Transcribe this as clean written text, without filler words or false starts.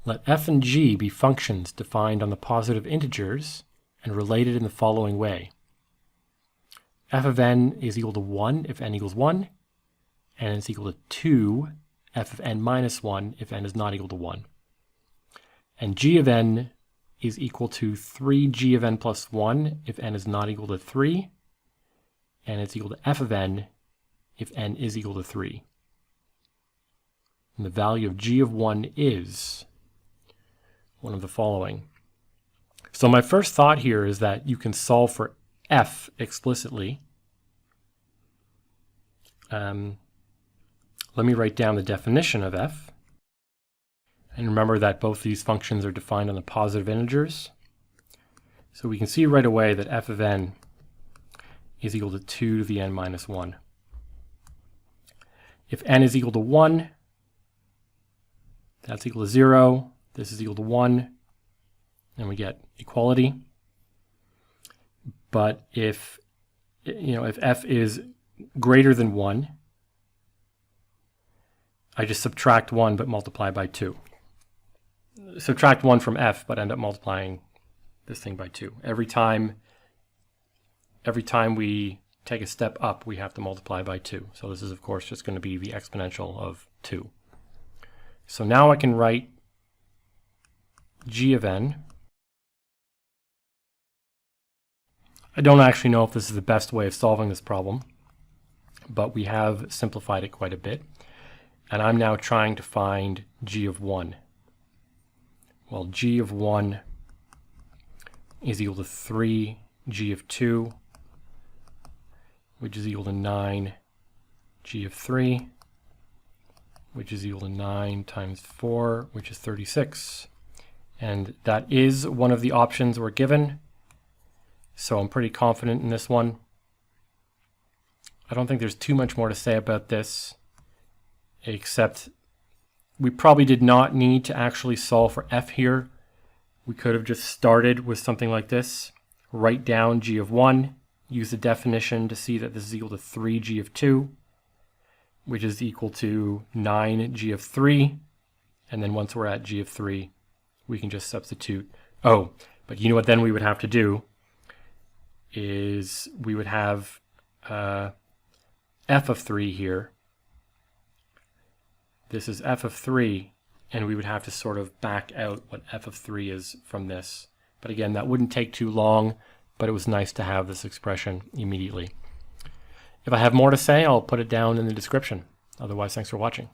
Let f and g be functions defined on the positive integers and related in the following way. F of n is equal to 1 if n equals 1, and it's equal to 2 f of n minus 1 if n is not equal to 1. And g of n is equal to 3g of n plus 1 if n is not equal to 3, and it's equal to f of n if n is equal to 3. And the value of g of 1 is one of the following. So my first thought here is that you can solve for f explicitly. Let me write down the definition of f. And remember that both these functions are defined on the positive integers. So we can see right away that f of n is equal to 2 to the n minus 1. If n is equal to 1, that's equal to 0. This is equal to 1. And we get equality. But if f is greater than 1, I just subtract 1 but multiply by 2. Subtract 1 from f but end up multiplying this thing by 2. Every time we take a step up, we have to multiply by 2. So this is, of course, just going to be the exponential of 2. So now I can write g of n. I don't actually know if this is the best way of solving this problem, but we have simplified it quite a bit. And I'm now trying to find g of 1. Well, g of 1 is equal to 3g of 2, which is equal to 9g of 3, which is equal to 9 times 4, which is 36. And that is one of the options we're given. So I'm pretty confident in this one. I don't think there's too much more to say about this, except we probably did not need to actually solve for f here. We could have just started with something like this. Write down g of 1, use the definition to see that this is equal to 3g of 2, which is equal to 9g of 3. And then once we're at g of 3, we can just substitute. Oh, but you know what then we would have to do is we would have f of 3 here. This is f of 3, and we would have to sort of back out what f of 3 is from this. But again, that wouldn't take too long, but it was nice to have this expression immediately. If I have more to say, I'll put it down in the description. Otherwise, thanks for watching.